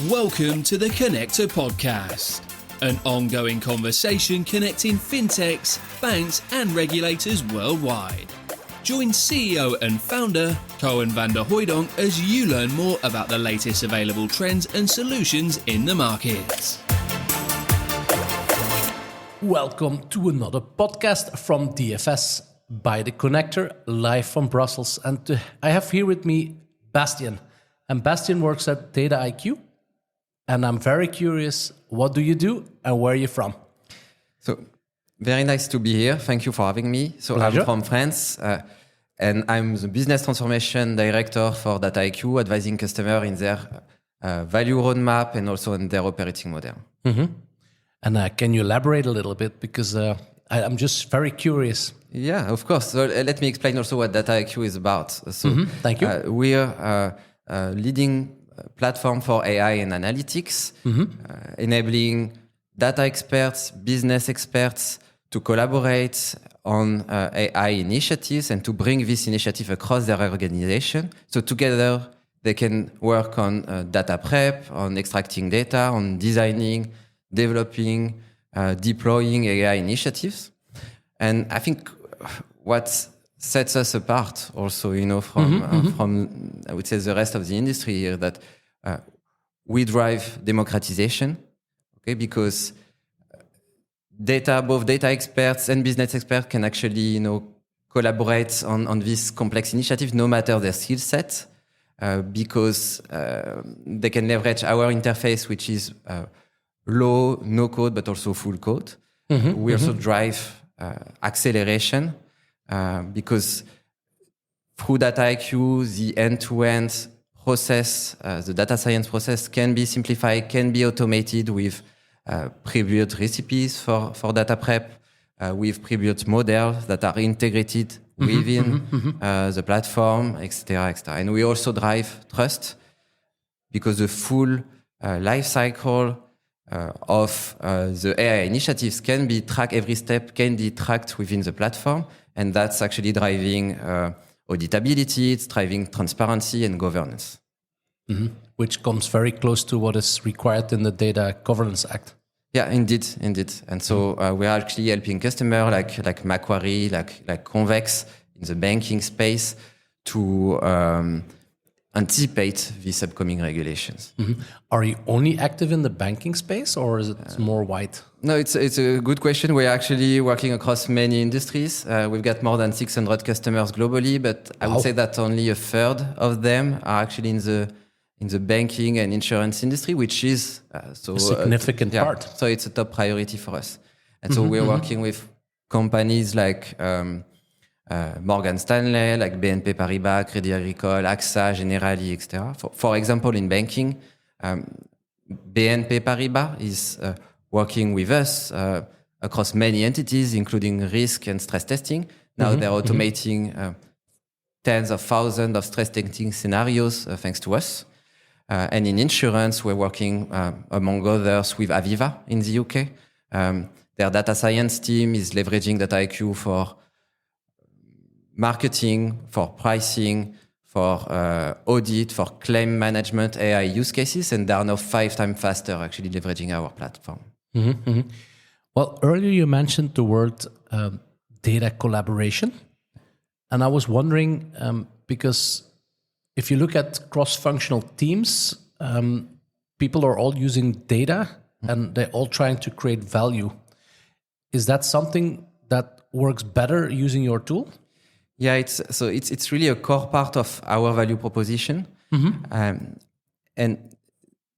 Welcome to the Connector Podcast, an ongoing conversation connecting fintechs, banks, and regulators worldwide. Join CEO and founder Koen van der Hooydonk as you learn more about the latest available trends and solutions in the markets. Welcome to another podcast from DFS by the Connector, live from Brussels. And I have here with me Bastien. And Bastien works at DataIQ. And I'm very curious, what do you do and where are you from? So, very nice to be here. Thank you for having me. So, Pleasure. I'm from France, and I'm the business transformation director for DataIQ, advising customers in their value roadmap and also in their operating model. Mm-hmm. And can you elaborate a little bit? Because I'm just very curious. Yeah, of course. So, let me explain also what DataIQ is about. So, Thank you. We're leading platform for AI and analytics, enabling data experts, business experts to collaborate on AI initiatives and to bring this initiative across their organization. So together they can work on data prep, on extracting data, on designing, developing, deploying AI initiatives. And I think what sets us apart also, from I would say the rest of the industry here, that we drive democratization, okay? Because both data experts and business experts can actually, collaborate on this complex initiative, no matter their skill set, because they can leverage our interface, which is low, no code, but also full code. We also drive acceleration. Because through DataIQ, the end-to-end process, the data science process can be simplified, can be automated with pre-built recipes for data prep, with pre-built models that are integrated within the platform, etc., etc. And we also drive trust because the full lifecycle of the AI initiatives can be tracked, every step can be tracked within the platform. And that's actually driving auditability, it's driving transparency and governance. Which comes very close to what is required in the Data Governance Act. Yeah, indeed. And so we're actually helping customers like Macquarie, like Convex in the banking space to anticipate these upcoming regulations. Are you only active in the banking space or is it more wide? No, it's a good question. We're actually working across many industries. We've got more than 600 customers globally, but I would say that only a third of them are actually in the banking and insurance industry, which is a significant part. So it's a top priority for us. And so we're working with companies like Morgan Stanley, like BNP Paribas, Crédit Agricole, AXA, Generali, etc. For example, in banking, BNP Paribas is working with us across many entities, including risk and stress testing. Now they're automating tens of thousands of stress testing scenarios thanks to us. And in insurance, we're working, among others, with Aviva in the UK. Their data science team is leveraging DataIQ for marketing, for pricing, for audit, for claim management, AI use cases, and they are now 5 times faster actually leveraging our platform. Well, earlier you mentioned the word data collaboration. And I was wondering, because if you look at cross-functional teams, people are all using data and they're all trying to create value. Is that something that works better using your tool? Yeah, it's really a core part of our value proposition. And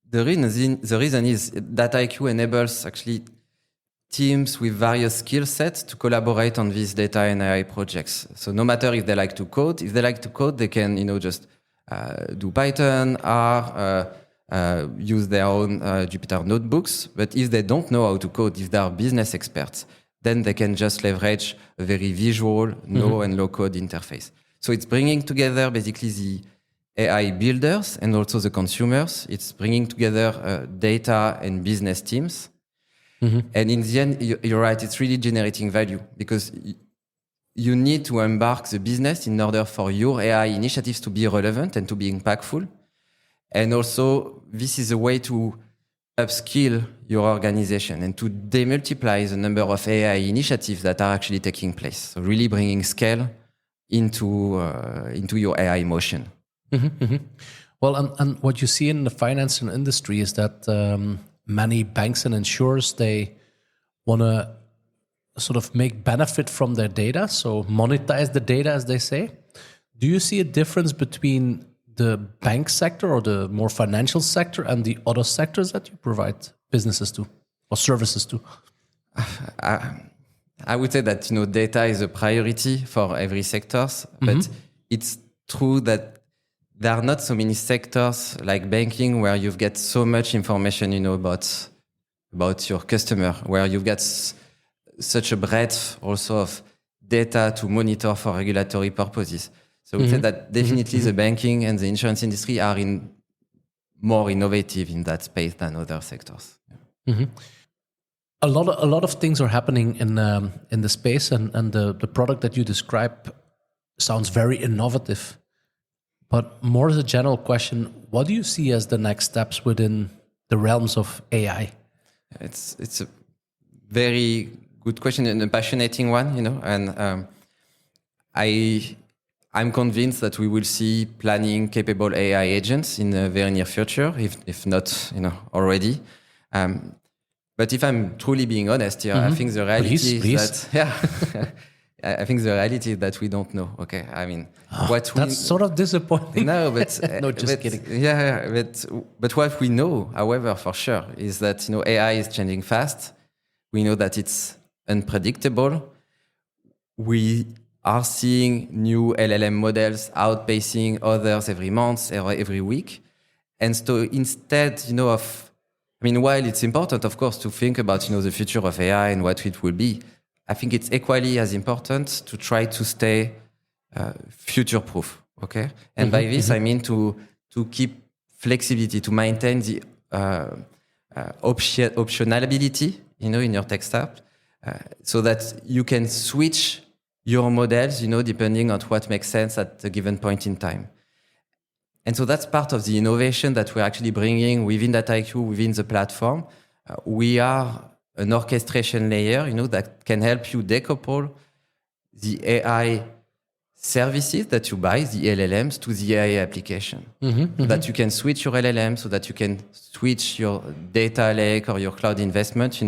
the reason is DataIQ enables actually teams with various skill sets to collaborate on these data and AI projects. So no matter if they like to code, they can, just do Python, R, use their own Jupyter notebooks. But if they don't know how to code, if they are business experts, then they can just leverage a very visual, no and low code interface. So it's bringing together basically the AI builders and also the consumers. It's bringing together data and business teams. And in the end, you're right, it's really generating value because you need to embark the business in order for your AI initiatives to be relevant and to be impactful. And also, this is a way to upskill your organization and to demultiply the number of AI initiatives that are actually taking place. So really bringing scale into your AI motion. Mm-hmm, mm-hmm. Well, and what you see in the financial industry is that many banks and insurers, they want to sort of make benefit from their data, so monetize the data, as they say. Do you see a difference between the bank sector or the more financial sector and the other sectors that you provide businesses to or services to? I would say that data is a priority for every sector, but it's true that there are not so many sectors like banking where you've got so much information about your customer, where you've got such a breadth also of data to monitor for regulatory purposes. So we say that definitely the banking and the insurance industry are more innovative in that space than other sectors. Mm-hmm. A lot of things are happening in the space, and the product that you describe sounds very innovative. But more as a general question, what do you see as the next steps within the realms of AI? It's a very good question and a passionate one, and I'm convinced that we will see planning capable AI agents in the very near future, if not already. But if I'm truly being honest here, I think the reality is that I think the reality is that we don't know. Okay, I mean, that's sort of disappointing. No, but no, just kidding. Yeah, but what we know, however, for sure, is that AI is changing fast. We know that it's unpredictable. We are seeing new LLM models outpacing others every month or every week, and so instead, while it's important, of course, to think about the future of AI and what it will be, I think it's equally as important to try to stay future-proof. Okay, and by this I mean to keep flexibility, to maintain the optionality, in your tech stack, so that you can switch your models, depending on what makes sense at a given point in time. And so that's part of the innovation that we're actually bringing within DataIQ, within the platform. We are an orchestration layer, that can help you decouple the AI services that you buy, the LLMs, to the AI application. That you can switch your LLM, so that you can switch your data lake or your cloud investment,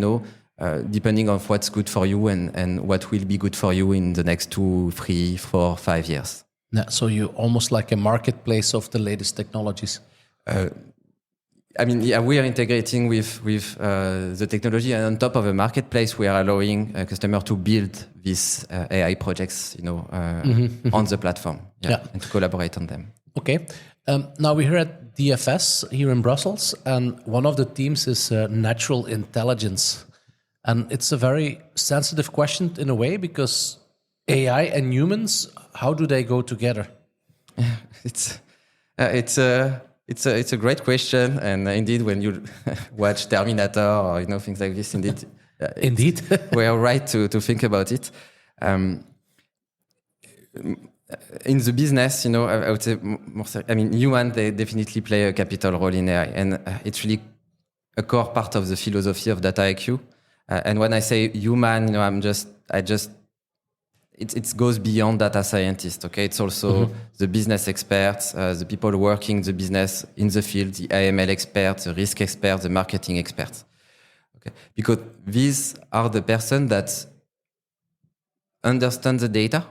depending on what's good for you and what will be good for you in the next 2, 3, 4, 5 years. Yeah, so you're almost like a marketplace of the latest technologies. We are integrating with the technology, and on top of a marketplace, we are allowing a customer to build these AI projects, on the platform, and to collaborate on them. Okay. Now we're here at DFS here in Brussels, and one of the themes is natural intelligence. And it's a very sensitive question in a way, because AI and humans, how do they go together? It's a great question, and indeed, when you watch Terminator or things like this, indeed, we are right to think about it. In the business, I would say humans, they definitely play a capital role in AI, and it's really a core part of the philosophy of DataIQ. And when I say human, it goes beyond data scientists. Okay, it's also the business experts, the people working the business in the field, the AML experts, the risk experts, the marketing experts. Okay, because these are the person that understand the data.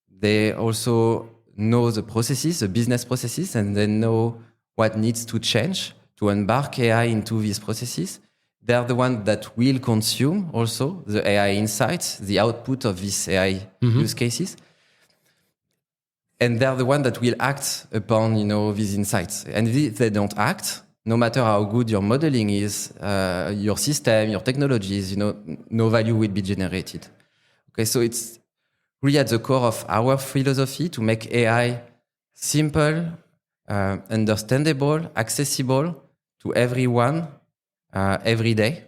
They also know the processes, the business processes, and they know what needs to change to embark AI into these processes. They are the ones that will consume also the AI insights, the output of these AI use cases. And they're the ones that will act upon, these insights. And if they don't act, no matter how good your modeling is, your system, your technologies, no value will be generated. Okay, so it's really at the core of our philosophy to make AI simple, understandable, accessible to everyone, every day,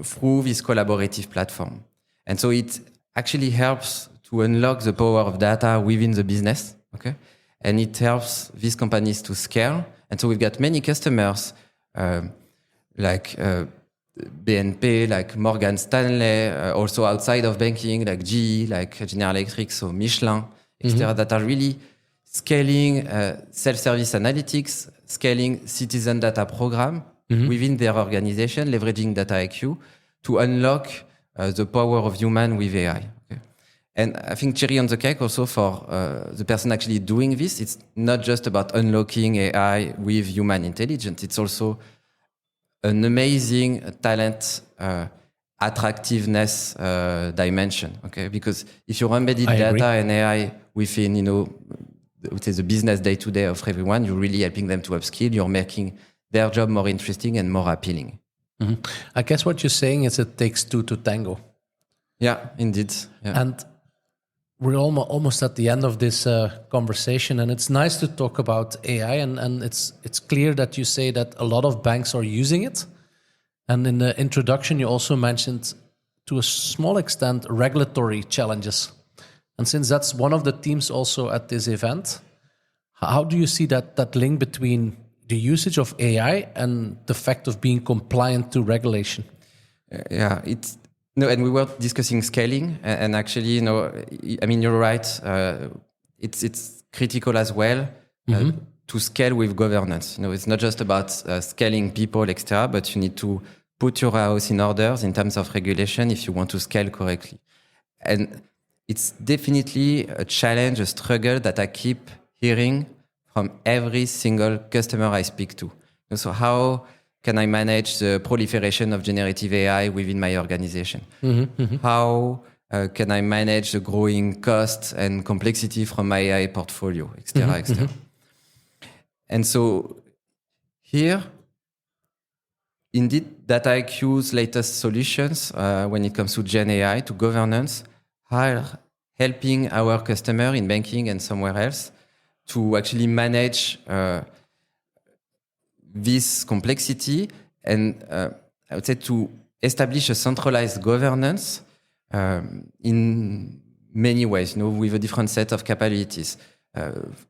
through this collaborative platform. And so it actually helps to unlock the power of data within the business, okay? And it helps these companies to scale And so we've got many customers like BNP, like Morgan Stanley, also outside of banking, like GE, like General Electric, so Michelin, etc., that are really scaling self-service analytics, scaling citizen data program within their organization, leveraging DataIQ to unlock the power of human with AI. Okay? And I think cherry on the cake also for the person actually doing this, it's not just about unlocking AI with human intelligence. It's also an amazing talent attractiveness dimension. Okay, because if you're embedded data and AI within, I would say the business day-to-day of everyone, you're really helping them to upskill. You're making their job more interesting and more appealing. I guess what you're saying is it takes two to tango. Yeah, indeed. Yeah. And we're almost at the end of this conversation, and it's nice to talk about AI, and it's clear that you say that a lot of banks are using it. And in the introduction, you also mentioned, to a small extent, regulatory challenges. And since that's one of the themes also at this event, how do you see that link between the usage of AI and the fact of being compliant to regulation? Yeah, and we were discussing scaling, and actually, you're right. It's critical as well to scale with governance. It's not just about scaling people, etc., but you need to put your house in orders in terms of regulation if you want to scale correctly. And it's definitely a challenge, a struggle that I keep hearing from every single customer I speak to. So how can I manage the proliferation of generative AI within my organization? How can I manage the growing cost and complexity from my AI portfolio, etc., etc. And so here, indeed, DataIQ's latest solutions when it comes to Gen AI, to governance, are helping our customer in banking and somewhere else to actually manage this complexity and I would say to establish a centralized governance in many ways, with a different set of capabilities,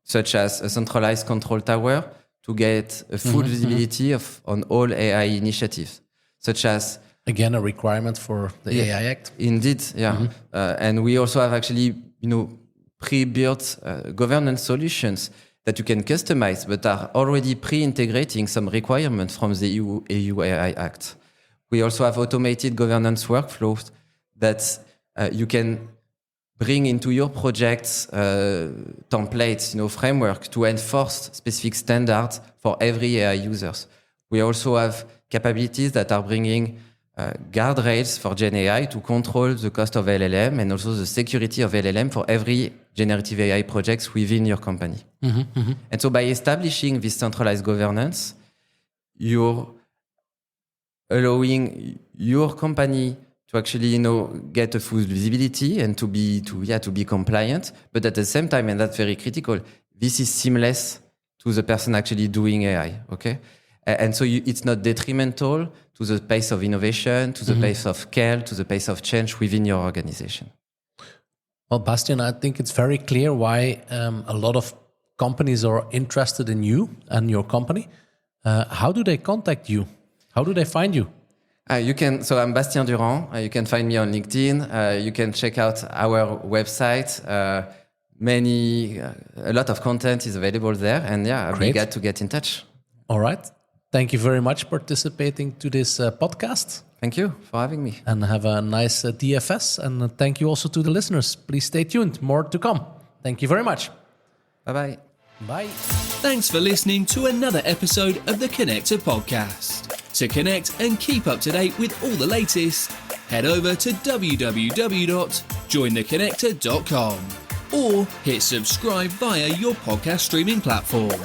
such as a centralized control tower to get a full visibility on all AI initiatives, such as... Again, a requirement for the AI Act. Indeed, yeah. And we also have actually, pre-built governance solutions that you can customize, but are already pre-integrating some requirements from the EU AI Act. We also have automated governance workflows that you can bring into your project's templates, framework to enforce specific standards for every AI users. We also have capabilities that are bringing guardrails for Gen AI to control the cost of LLM and also the security of LLM for every generative AI projects within your company. And so by establishing this centralized governance, you're allowing your company to actually, get a full visibility and to be compliant. But at the same time, and that's very critical, this is seamless to the person actually doing AI. Okay, and so it's not detrimental to the pace of innovation, to the pace of scale, to the pace of change within your organization. Well, Bastien, I think it's very clear why a lot of companies are interested in you and your company. How do they contact you? How do they find you? So I'm Bastien Durand. You can find me on LinkedIn. You can check out our website. A lot of content is available there. And I'll be glad to get in touch. All right. Thank you very much for participating to this podcast. Thank you for having me. And have a nice DFS. And thank you also to the listeners. Please stay tuned. More to come. Thank you very much. Bye-bye. Bye. Thanks for listening to another episode of the Connector Podcast. To connect and keep up to date with all the latest, head over to www.jointheconnector.com or hit subscribe via your podcast streaming platform.